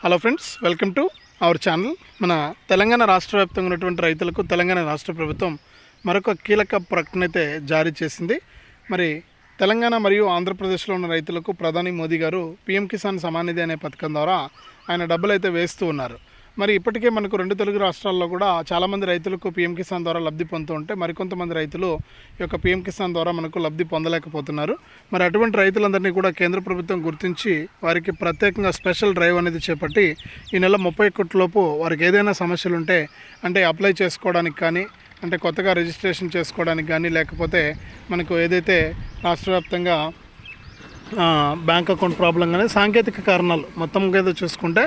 Hello friends, welcome to our channel. మన తెలంగాణ రాష్ట్ర వ్యాప్తంగా ఉన్నటువంటి రైతులకు తెలంగాణ రాష్ట్ర ప్రభుత్వం మరొక కీలక ప్రకటన అయితే జారీ చేసింది. మరి తెలంగాణ మరియు ఆంధ్రప్రదేశ్లో ఉన్న రైతులకు ప్రధాని మోదీ గారు పీఎం కిసాన్ సమాన్ నిధి అనే పథకం ద్వారా ఆయన డబ్బులు అయితే వేస్తూ ఉన్నారు. మరి ఇప్పటికే మనకు రెండు తెలుగు రాష్ట్రాల్లో కూడా చాలామంది రైతులకు పీఎం కిసాన్ ద్వారా లబ్ధి పొందుతూ ఉంటే మరికొంతమంది రైతులు ఈ యొక్క పీఎం కిసాన్ ద్వారా మనకు లబ్ధి పొందలేకపోతున్నారు. మరి అటువంటి రైతులందరినీ కూడా కేంద్ర ప్రభుత్వం గుర్తించి వారికి ప్రత్యేకంగా స్పెషల్ డ్రైవ్ అనేది చేపట్టి ఈ నెల 31 లోపు వారికి ఏదైనా సమస్యలు ఉంటే అంటే అప్లై చేసుకోవడానికి కానీ అంటే కొత్తగా రిజిస్ట్రేషన్ చేసుకోవడానికి కానీ లేకపోతే మనకు ఏదైతే రాష్ట్ర వ్యాప్తంగా బ్యాంక్ అకౌంట్ ప్రాబ్లం కానీ సాంకేతిక కారణాలు మొత్తం ఏదో చూసుకుంటే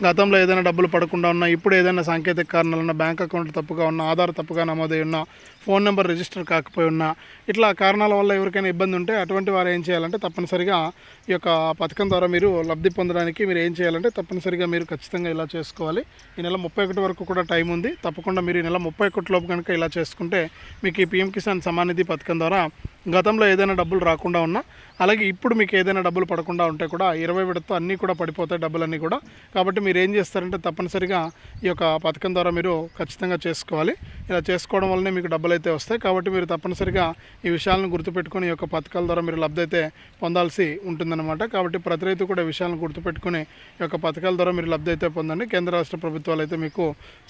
గతంలో ఏదైనా డబ్బులు పడకుండా ఉన్నా, ఇప్పుడు ఏదైనా సాంకేతిక కారణాలు ఉన్న, బ్యాంక్ అకౌంట్ తప్పుగా ఉన్న, ఆధార్ తప్పుగా నమోదై ఉన్న, ఫోన్ నెంబర్ రిజిస్టర్ కాకపోయి ఉన్నా, ఇట్లా కారణాల వల్ల ఎవరికైనా ఇబ్బంది ఉంటే అటువంటి వారు ఏం చేయాలంటే తప్పనిసరిగా ఈ యొక్క పథకం ద్వారా మీరు లబ్ధి పొందడానికి మీరు ఏం చేయాలంటే తప్పనిసరిగా మీరు ఖచ్చితంగా ఇలా చేసుకోవాలి. ఈ నెల 31 వరకు కూడా టైం ఉంది. తప్పకుండా మీరు ఈ నెల 31 లోపు కనుక ఇలా చేసుకుంటే మీకు ఈ పీఎం కిసాన్ సమాన్ నిధి పథకం ద్వారా గతంలో ఏదైనా డబ్బులు రాకుండా ఉన్నా, అలాగే ఇప్పుడు మీకు ఏదైనా డబ్బులు పడకుండా ఉంటే కూడా 20 విడతతో అన్నీ కూడా పడిపోతాయి డబ్బులన్నీ కూడా. కాబట్టి మీరు ఏం చేస్తారంటే తప్పనిసరిగా ఈ యొక్క పథకం ద్వారా మీరు ఖచ్చితంగా చేసుకోవాలి. ఇలా చేసుకోవడం వల్లనే మీకు డబ్బులు అయితే వస్తాయి. కాబట్టి మీరు తప్పనిసరిగా ఈ విషయాలను గుర్తుపెట్టుకొని ఈ యొక్క పథకాల ద్వారా మీరు లబ్ధి అయితే పొందాల్సి ఉంటుందన్నమాట. కాబట్టి ప్రతి రైతు కూడా ఈ విషయాలను గుర్తుపెట్టుకుని ఈ యొక్క పథకాల ద్వారా మీరు లబ్ధి అయితే పొందండి. కేంద్ర రాష్ట్ర ప్రభుత్వాలు అయితే మీకు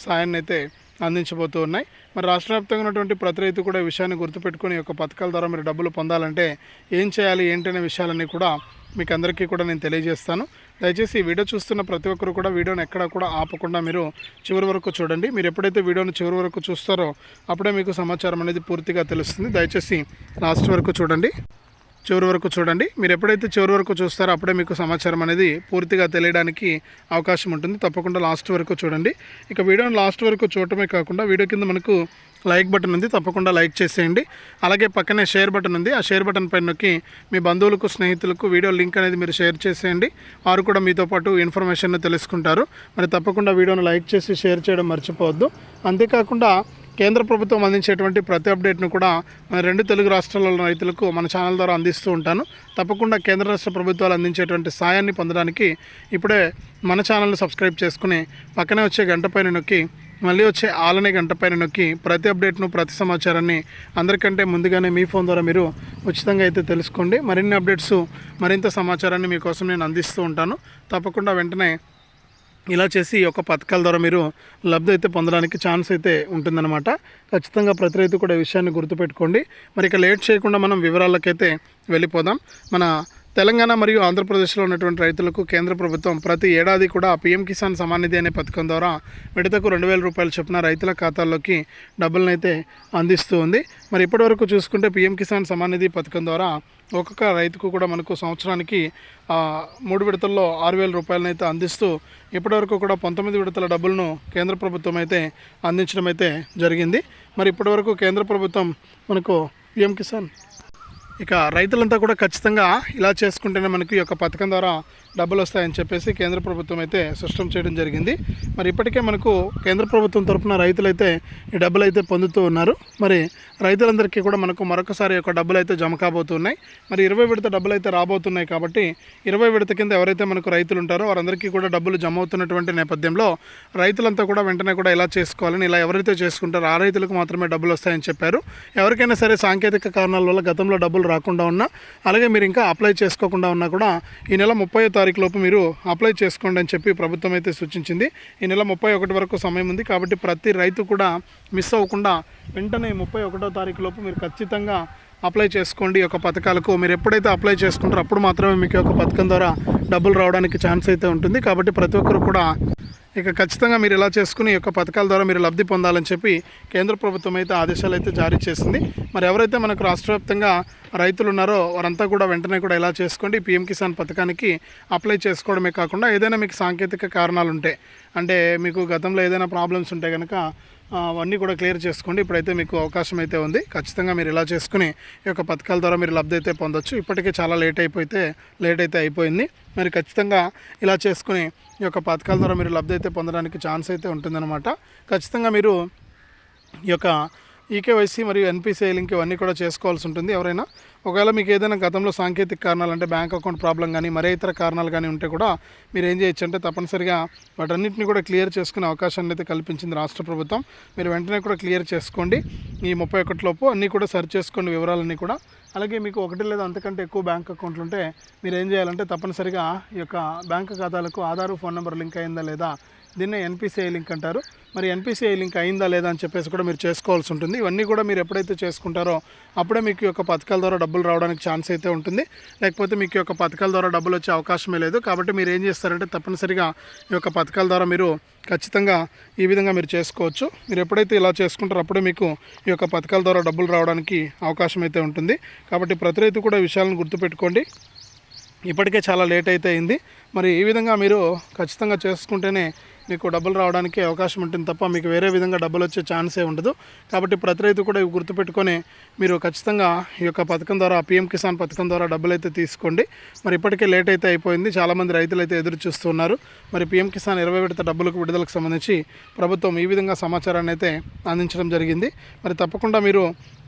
సాయాన్ని అయితే అందించబోతూ ఉన్నాయి. మరి రాష్ట్ర వ్యాప్తంగా ఉన్నటువంటి ప్రతి రైతు కూడా ఈ విషయాన్ని గుర్తుపెట్టుకుని ఈ యొక్క పథకాల ద్వారా మీరు డబ్బులు పొందాలంటే ఏం చేయాలి ఏంటనే విషయాలన్నీ కూడా మీకు అందరికీ కూడా నేను తెలియజేస్తాను. దయచేసి ఈ వీడియో చూస్తున్న ప్రతి ఒక్కరు కూడా వీడియోని ఎక్కడా కూడా ఆపకుండా మీరు చివరి వరకు చూడండి. మీరు ఎప్పుడైతే వీడియోని చివరి వరకు చూస్తారో అప్పుడే మీకు సమాచారం అనేది పూర్తిగా తెలుస్తుంది. దయచేసి లాస్ట్ వరకు చూడండి, చివరి వరకు చూడండి. మీరు ఎప్పుడైతే చివరి వరకు చూస్తారో అప్పుడే మీకు సమాచారం అనేది పూర్తిగా తెలియడానికి అవకాశం ఉంటుంది. తప్పకుండా లాస్ట్ వరకు చూడండి. ఇక వీడియోని లాస్ట్ వరకు చూడటమే కాకుండా వీడియో కింద మనకు లైక్ బటన్ ఉంది, తప్పకుండా లైక్ చేసేయండి. అలాగే పక్కనే షేర్ బటన్ ఉంది, ఆ షేర్ బటన్ పైన నొక్కి మీ బంధువులకు స్నేహితులకు వీడియో లింక్ అనేది మీరు షేర్ చేసేయండి. వారు కూడా మీతో పాటు ఇన్ఫర్మేషన్ తెలుసుకుంటారు. మరి తప్పకుండా వీడియోను లైక్ చేసి షేర్ చేయడం మర్చిపోవద్దు. అంతేకాకుండా కేంద్ర ప్రభుత్వం అందించేటువంటి ప్రతి అప్డేట్ను కూడా మన రెండు తెలుగు రాష్ట్రాల రైతులకు మన ఛానల్ ద్వారా అందిస్తూ ఉంటాను. తప్పకుండా కేంద్ర రాష్ట్ర ప్రభుత్వాలు అందించేటువంటి సాయాన్ని పొందడానికి ఇప్పుడే మన ఛానల్ని సబ్స్క్రైబ్ చేసుకుని పక్కనే వచ్చే గంట పైన నొక్కి మళ్ళీ వచ్చే ఆలనే గంట పైన నొక్కి ప్రతి అప్డేట్ను ప్రతి సమాచారాన్ని అందరికంటే ముందుగానే మీ ఫోన్ ద్వారా మీరు ఉచితంగా అయితే తెలుసుకోండి. మరిన్ని అప్డేట్స్ మరింత సమాచారాన్ని మీకోసం నేను అందిస్తూ ఉంటాను. తప్పకుండా వెంటనే ఇలా చేసి ఈ యొక్క పథకాల ద్వారా మీరు లబ్ధి అయితే పొందడానికి ఛాన్స్ అయితే ఉంటుందన్నమాట. ఖచ్చితంగా ప్రతి రైతు కూడా ఈ విషయాన్ని గుర్తుపెట్టుకోండి. మరి ఇక లేట్ చేయకుండా మనం వివరాలకైతే వెళ్ళిపోదాం. మన తెలంగాణ మరియు ఆంధ్రప్రదేశ్లో ఉన్నటువంటి రైతులకు కేంద్ర ప్రభుత్వం ప్రతి ఏడాది కూడా పీఎం కిసాన్ సమాన్ నిధి అనే పథకం ద్వారా విడతకు 2,000 రూపాయలు చొప్పున రైతుల ఖాతాల్లోకి డబ్బులను అయితే అందిస్తూ ఉంది. మరి ఇప్పటివరకు చూసుకుంటే పీఎం కిసాన్ సమాన్ నిధి పథకం ద్వారా ఒక్కొక్క రైతుకు కూడా మనకు సంవత్సరానికి 3 విడతల్లో 6,000 రూపాయలను అయితే అందిస్తూ ఇప్పటివరకు కూడా 19 విడతల డబ్బులను కేంద్ర ప్రభుత్వం అయితే అందించడం అయితే జరిగింది. మరి ఇప్పటివరకు కేంద్ర ప్రభుత్వం మనకు పీఎం కిసాన్ ఇక రైతులంతా కూడా ఖచ్చితంగా ఇలా చేసుకుంటేనే మనకి ఈ యొక్క పథకం ద్వారా డబ్బులు వస్తాయని చెప్పేసి కేంద్ర ప్రభుత్వం అయితే స్పష్టం చేయడం జరిగింది. మరి ఇప్పటికే మనకు కేంద్ర ప్రభుత్వం తరఫున రైతులైతే ఈ డబ్బులు అయితే పొందుతూ ఉన్నారు. మరి రైతులందరికీ కూడా మనకు మరొకసారి యొక్క డబ్బులు అయితే జమ కాబోతున్నాయి. మరి 20 విడత డబ్బులు అయితే రాబోతున్నాయి. కాబట్టి 20 విడత కింద ఎవరైతే మనకు రైతులు ఉంటారో వారందరికీ కూడా డబ్బులు జమ అవుతున్నటువంటి నేపథ్యంలో రైతులంతా కూడా వెంటనే కూడా ఇలా చేసుకోవాలని, ఇలా ఎవరైతే చేసుకుంటారో ఆ రైతులకు మాత్రమే డబ్బులు వస్తాయని చెప్పారు. ఎవరికైనా సరే సాంకేతిక కారణాల వల్ల గతంలో డబ్బులు రాకుండా ఉన్నా, అలాగే మీరు ఇంకా అప్లై చేసుకోకుండా ఉన్నా కూడా ఈ నెల 30వ తారీఖు లోపు మీరు అప్లై చేసుకోండి అని చెప్పి ప్రభుత్వం అయితే సూచించింది. ఈ నెల 31 వరకు సమయం ఉంది. కాబట్టి ప్రతి రైతు కూడా మిస్ అవ్వకుండా వెంటనే 31వ తారీఖు లోపు మీరు ఖచ్చితంగా అప్లై చేసుకోండి. ఈ యొక్క పథకాలకు మీరు ఎప్పుడైతే అప్లై చేసుకుంటారో అప్పుడు మాత్రమే మీకు యొక్క పథకం ద్వారా డబ్బులు రావడానికి ఛాన్స్ అయితే ఉంటుంది. కాబట్టి ప్రతి ఒక్కరు కూడా ఇక ఖచ్చితంగా మీరు ఇలా చేసుకుని ఈ యొక్క పథకాల ద్వారా మీరు లబ్ధి పొందాలని చెప్పి కేంద్ర ప్రభుత్వం అయితే ఆదేశాలు అయితే జారీ చేసింది. మరి ఎవరైతే మనకు రాష్ట్ర వ్యాప్తంగా రైతులు ఉన్నారో వారంతా కూడా వెంటనే కూడా ఇలా చేసుకోండి. పీఎం కిసాన్ పథకానికి అప్లై చేసుకోవడమే కాకుండా ఏదైనా మీకు సాంకేతిక కారణాలు ఉంటే, అంటే మీకు గతంలో ఏదైనా ప్రాబ్లమ్స్ ఉంటే కనుక అవన్నీ కూడా క్లియర్ చేసుకోండి. ఇప్పుడైతే మీకు అవకాశం అయితే ఉంది. ఖచ్చితంగా మీరు ఇలా చేసుకుని ఈ యొక్క పథకాల ద్వారా మీరు లబ్ధి అయితే పొందొచ్చు. ఇప్పటికే చాలా లేట్ అయితే అయిపోయింది. మరి ఖచ్చితంగా ఇలా చేసుకుని ఈ యొక్క పథకాల ద్వారా మీరు లబ్ధి అయితే పొందడానికి ఛాన్స్ అయితే ఉంటుందన్నమాట. ఖచ్చితంగా మీరు ఈ యొక్క ఈకేవైసీ మరియు ఎన్పిసిఐ లింక్ ఇవన్నీ కూడా చేసుకోవాల్సి ఉంటుంది. ఎవరైనా ఒకవేళ మీకు ఏదైనా గతంలో సాంకేతిక కారణాలు అంటే బ్యాంక్ అకౌంట్ ప్రాబ్లం కానీ మరే ఇతర కారణాలు కానీ ఉంటే కూడా మీరు ఏం చేయొచ్చు అంటే తప్పనిసరిగా వాటన్నిటిని కూడా క్లియర్ చేసుకునే అవకాశాన్ని అయితే కల్పించింది రాష్ట్ర ప్రభుత్వం. మీరు వెంటనే కూడా క్లియర్ చేసుకోండి. ఈ 31 లోపు అన్నీ కూడా సర్చ్ చేసుకోండి వివరాలన్నీ కూడా. అలాగే మీకు ఒకటి లేదా అంతకంటే ఎక్కువ బ్యాంక్ అకౌంట్లు ఉంటే మీరు ఏం చేయాలంటే తప్పనిసరిగా ఈ యొక్క బ్యాంక్ ఖాతాలకు ఆధార్ ఫోన్ నెంబర్ లింక్ అయిందా లేదా, దీన్నే ఎన్పిసిఐ లింక్ అంటారు. మరి ఎన్పిసిఐ లింక్ అయిందా లేదా అని చెప్పేసి కూడా మీరు చేసుకోవాల్సి ఉంటుంది. ఇవన్నీ కూడా మీరు ఎప్పుడైతే చేసుకుంటారో అప్పుడే మీకు యొక్క పథకాల ద్వారా డబ్బులు రావడానికి ఛాన్స్ అయితే ఉంటుంది. లేకపోతే మీకు యొక్క పథకాల ద్వారా డబ్బులు వచ్చే అవకాశమే లేదు. కాబట్టి మీరు ఏం చేస్తారంటే తప్పనిసరిగా ఈ యొక్క పథకాల ద్వారా మీరు ఖచ్చితంగా ఈ విధంగా మీరు చేసుకోవచ్చు. మీరు ఎప్పుడైతే ఇలా చేసుకుంటారో అప్పుడే మీకు ఈ యొక్క పథకాల ద్వారా డబ్బులు రావడానికి అవకాశం అయితే ఉంటుంది. కాబట్టి ప్రతి రైతు కూడా ఈ విషయాలను గుర్తుపెట్టుకోండి. ఇప్పటికే చాలా లేట్ అయితే అయింది. మరి ఈ విధంగా మీరు ఖచ్చితంగా చేసుకుంటేనే మీకు డబ్బులు రావడానికి అవకాశం ఉంటుంది తప్ప మీకు వేరే విధంగా డబ్బులు వచ్చే ఛాన్సే ఉండదు. కాబట్టి ప్రతి రైతు కూడా ఇవి గుర్తుపెట్టుకొని మీరు ఖచ్చితంగా ఈ యొక్క పథకం ద్వారా పీఎం కిసాన్ పథకం ద్వారా డబ్బులు అయితే తీసుకోండి. మరి ఇప్పటికే లేట్ అయితే అయిపోయింది. చాలామంది రైతులు అయితే ఎదురు చూస్తున్నారు. మరి పీఎం కిసాన్ 20 విడత డబ్బులకు విడుదలకు సంబంధించి ప్రభుత్వం ఈ విధంగా సమాచారాన్ని అయితే అందించడం జరిగింది. మరి తప్పకుండా మీరు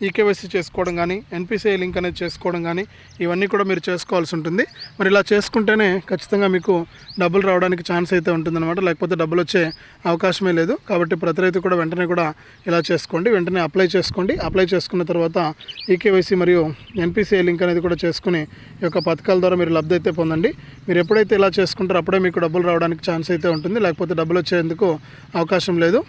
ఈకేవైసీ చేసుకోవడం కానీ ఎన్పిసిఐ లింక్ అనేది చేసుకోవడం కానీ ఇవన్నీ కూడా మీరు చేసుకోవాల్సి ఉంటుంది. మరి ఇలా చేసుకుంటేనే ఖచ్చితంగా మీకు డబ్బులు రావడానికి ఛాన్స్ అయితే ఉంటుందన్నమాట. లేకపోతే డబ్బులు వచ్చే అవకాశమే లేదు. కాబట్టి ప్రతి రైతు కూడా వెంటనే కూడా ఇలా చేసుకోండి. వెంటనే అప్లై చేసుకోండి. అప్లై చేసుకున్న తర్వాత ఈకేవైసీ మరియు ఎన్పిసిఐ లింక్ అనేది కూడా చేసుకుని ఈ యొక్క పథకాల ద్వారా మీరు లబ్ధి అయితే పొందండి. మీరు ఎప్పుడైతే ఇలా చేసుకుంటారో అప్పుడే మీకు డబ్బులు రావడానికి ఛాన్స్ అయితే ఉంటుంది. లేకపోతే డబ్బులు వచ్చేందుకు అవకాశం లేదు.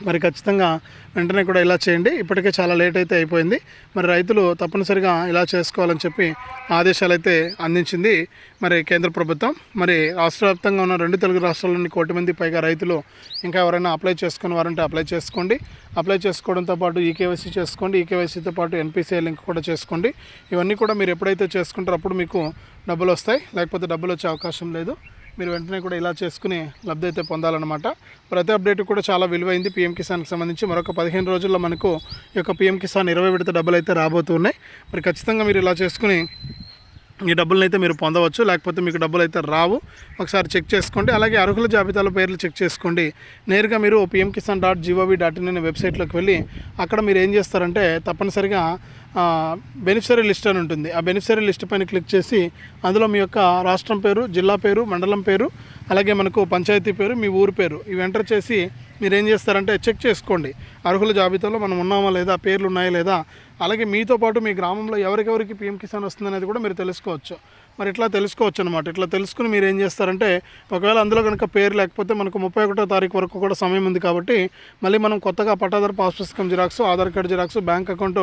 మరి ఖచ్చితంగా వెంటనే కూడా ఇలా చేయండి. ఇప్పటికే చాలా లేట్ అయితే అయిపోయింది. మరి రైతులు తప్పనిసరిగా ఇలా చేసుకోవాలని చెప్పి ఆదేశాలు అయితే అందించింది మరి కేంద్ర ప్రభుత్వం. మరి రాష్ట్ర వ్యాప్తంగా ఉన్న 2 తెలుగు రాష్ట్రాల్లోని 1 కోటి మంది పైగా రైతులు ఇంకా ఎవరైనా అప్లై చేసుకుని వారంటే అప్లై చేసుకోండి. అప్లై చేసుకోవడంతో పాటు ఈకేవైసీ చేసుకోండి. ఈకేవైసీతో పాటు ఎన్పిసిఐ లింక్ కూడా చేసుకోండి. ఇవన్నీ కూడా మీరు ఎప్పుడైతే చేసుకుంటారో అప్పుడు మీకు డబ్బులు వస్తాయి. లేకపోతే డబ్బులు వచ్చే అవకాశం లేదు. మీరు వెంటనే కూడా ఇలా చేసుకుని లబ్ధి అయితే పొందాలన్నమాట. ప్రతి అప్డేట్ కూడా చాలా విలువైంది. పీఎం కిసాన్కి సంబంధించి మరొక 15 రోజుల్లో మనకు ఈ యొక్క పీఎం కిసాన్ 20 విడత డబ్బులు అయితే రాబోతున్నాయి. మరి ఖచ్చితంగా మీరు ఇలా చేసుకుని ఈ డబ్బులను అయితే మీరు పొందవచ్చు. లేకపోతే మీకు డబ్బులు అయితే రావు. ఒకసారి చెక్ చేసుకోండి. అలాగే అర్హుల జాబితాలో పేర్లు చెక్ చేసుకోండి. నేరుగా మీరు pmkisan.gov.in అనే వెబ్సైట్లోకి వెళ్ళి అక్కడ మీరు ఏం చేస్తారంటే తప్పనిసరిగా బెనిఫిషరీ లిస్ట్ అని ఉంటుంది. ఆ బెనిఫిషరీ లిస్ట్ పైన క్లిక్ చేసి అందులో మీ యొక్క రాష్ట్రం పేరు, జిల్లా పేరు, మండలం పేరు, అలాగే మనకు పంచాయతీ పేరు, మీ ఊరు పేరు ఇవి ఎంటర్ చేసి మీరు ఏం చేస్తారంటే చెక్ చేసుకోండి. అర్హుల జాబితాలో మనం ఉన్నామా లేదా, పేర్లు ఉన్నాయా లేదా, అలాగే మీతో పాటు మీ గ్రామంలో ఎవరికెవరికి పీఎం కిసాన్ వస్తుందనేది కూడా మీరు తెలుసుకోవచ్చు. మరి ఇట్లా తెలుసుకోవచ్చు అనమాట. ఇట్లా తెలుసుకుని మీరు ఏం చేస్తారంటే ఒకవేళ అందులో కనుక పేరు లేకపోతే మనకు 31వ తారీఖు వరకు కూడా సమయం ఉంది. కాబట్టి మళ్ళీ మనం కొత్తగా పట్టాదారు పాస్ పుస్తకం xerox, Aadhaar card xerox, bank account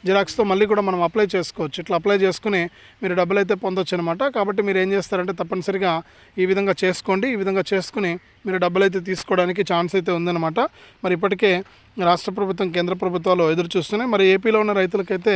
జిరాక్స్తో మళ్ళీ కూడా మనం అప్లై చేసుకోవచ్చు. ఇట్లా అప్లై చేసుకుని మీరు డబ్బులు అయితే పొందొచ్చు అనమాట. కాబట్టి మీరు ఏం చేస్తారంటే తప్పనిసరిగా ఈ విధంగా చేసుకోండి. ఈ విధంగా చేసుకుని మీరు డబ్బులు అయితే తీసుకోవడానికి ఛాన్స్ అయితే ఉందన్నమాట. మరి ఇప్పటికే రాష్ట్ర ప్రభుత్వం, కేంద్ర ప్రభుత్వాలు ఎదురు చూస్తున్నాయి. మరి ఏపీలో ఉన్న రైతులకైతే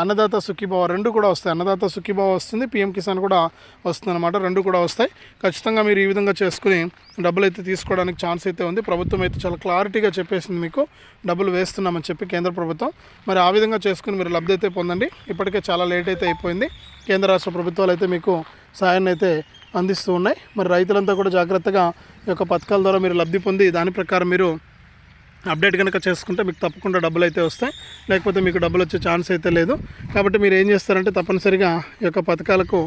అన్నదాత సుఖీభావ 2 కూడా వస్తాయి. అన్నదాత సుఖీభావ వస్తుంది, పీఎం కిసాన్ కూడా వస్తుంది అనమాట. 2 కూడా వస్తాయి. ఖచ్చితంగా మీరు ఈ విధంగా చేసుకుని డబ్బులు అయితే తీసుకోవడానికి ఛాన్స్ అయితే ఉంది. ప్రభుత్వం అయితే చాలా క్లారిటీగా చెప్పేసింది మీకు డబ్బులు వేస్తున్నామని చెప్పి కేంద్ర ప్రభుత్వం. మరి ఆ విధంగా చేసుకుని మీరు లబ్ధి అయితే పొందండి. ఇప్పటికే చాలా లేట్ అయితే అయిపోయింది. కేంద్ర రాష్ట్ర ప్రభుత్వాలు అయితే మీకు సాయాన్ని అయితే అందిస్తూ ఉన్నాయి. మరి రైతులంతా కూడా జాగ్రత్తగా ఈ యొక్క పథకాల ద్వారా మీరు లబ్ధి పొంది దాని ప్రకారం మీరు అప్డేట్ కనుక చేసుకుంటే మీకు తప్పకుండా డబ్బులు అయితే వస్తాయి. లేకపోతే మీకు డబ్బులు వచ్చే ఛాన్స్ అయితే లేదు. కాబట్టి మీరు ఏం చేస్తారంటే తప్పనిసరిగా ఈ యొక్క పథకాలకు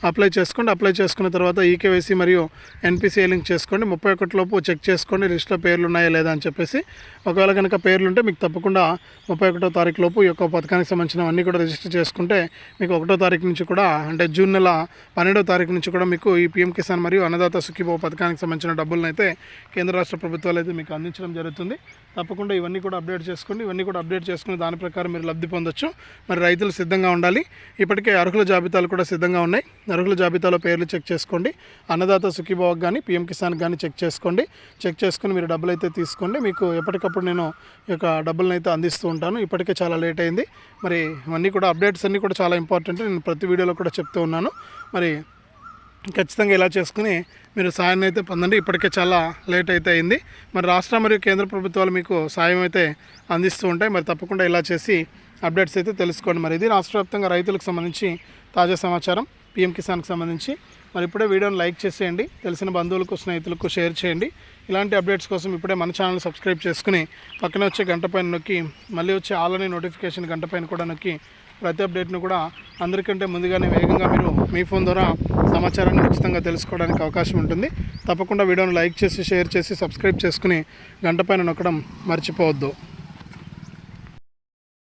అప్లై చేసుకోండి. అప్లై చేసుకున్న తర్వాత ఈకేవైసీ మరియు ఎన్పిసిఐ లింక్ చేసుకోండి. 31 లోపు చెక్ చేసుకోండి లిస్ట్లో పేర్లు ఉన్నాయా లేదా అని చెప్పేసి. ఒకవేళ కనుక పేర్లు ఉంటే మీకు తప్పకుండా 31వ తారీఖు లోపు ఈ యొక్క పథకానికి సంబంధించినవన్నీ కూడా రిజిస్టర్ చేసుకుంటే మీకు 1వ తారీఖు నుంచి కూడా అంటే జూన్ నెల 12వ తారీఖు నుంచి కూడా మీకు ఈ పీఎం కిసాన్ మరియు అన్నదాత సుఖీభావ పథకానికి సంబంధించిన డబ్బులను అయితే కేంద్ర రాష్ట్ర ప్రభుత్వాలు అయితే మీకు అందించడం జరుగుతుంది. తప్పకుండా ఇవన్నీ కూడా అప్డేట్ చేసుకోండి. ఇవన్నీ కూడా అప్డేట్ చేసుకుని దాని ప్రకారం మీరు లబ్ధి పొందొచ్చు. మరి రైతులు సిద్ధంగా ఉండాలి. ఇప్పటికే అర్హుల జాబితాలు కూడా సిద్ధంగా ఉన్నాయి. అర్హుల జాబితాలో పేర్లు చెక్ చేసుకోండి. అన్నదాత సుఖీభావకు కానీ పీఎం కిసాన్ కానీ చెక్ చేసుకోండి. చెక్ చేసుకుని మీరు డబ్బులు అయితే తీసుకోండి. మీకు ఎప్పటికప్పుడు నేను ఈ యొక్క డబ్బులను అయితే అందిస్తూ ఉంటాను. ఇప్పటికే చాలా లేట్ అయింది. మరి ఇవన్నీ కూడా అప్డేట్స్ అన్నీ కూడా చాలా ఇంపార్టెంట్. నేను ప్రతి వీడియోలో కూడా చెప్తూ ఉన్నాను. మరి ఖచ్చితంగా ఇలా చేసుకుని మీరు సాయాన్ని అయితే పొందండి. ఇప్పటికే చాలా లేట్ అయితే అయింది. మరి రాష్ట్ర మరియు కేంద్ర ప్రభుత్వాలు మీకు సాయం అయితే అందిస్తూ ఉంటాయి. మరి తప్పకుండా ఇలా చేసి అప్డేట్స్ అయితే తెలుసుకోండి. మరి ఇది రాష్ట్ర వ్యాప్తంగా రైతులకు సంబంధించి తాజా సమాచారం. పీఎం కిసాన్కి సంబంధించి మరి ఇప్పుడే వీడియోని లైక్ చేసేయండి, తెలిసిన బంధువులకు స్నేహితులకు షేర్ చేయండి. ఇలాంటి అప్డేట్స్ కోసం ఇప్పుడే మన ఛానల్ సబ్స్క్రైబ్ చేసుకుని పక్కనే వచ్చే గంట పైన నొక్కి మళ్ళీ వచ్చే ఆల్ అనే నోటిఫికేషన్ గంట పైన కూడా నొక్కి ప్రతి అప్డేట్ను కూడా అందరికంటే ముందుగానే వేగంగా మీరు మీ ఫోన్ ద్వారా సమాచారాన్ని ఉచితంగా తెలుసుకోవడానికి అవకాశం ఉంటుంది. తప్పకుండా వీడియోని లైక్ చేసి షేర్ చేసి సబ్స్క్రైబ్ చేసుకుని గంట పైన నొక్కడం మర్చిపోవద్దు.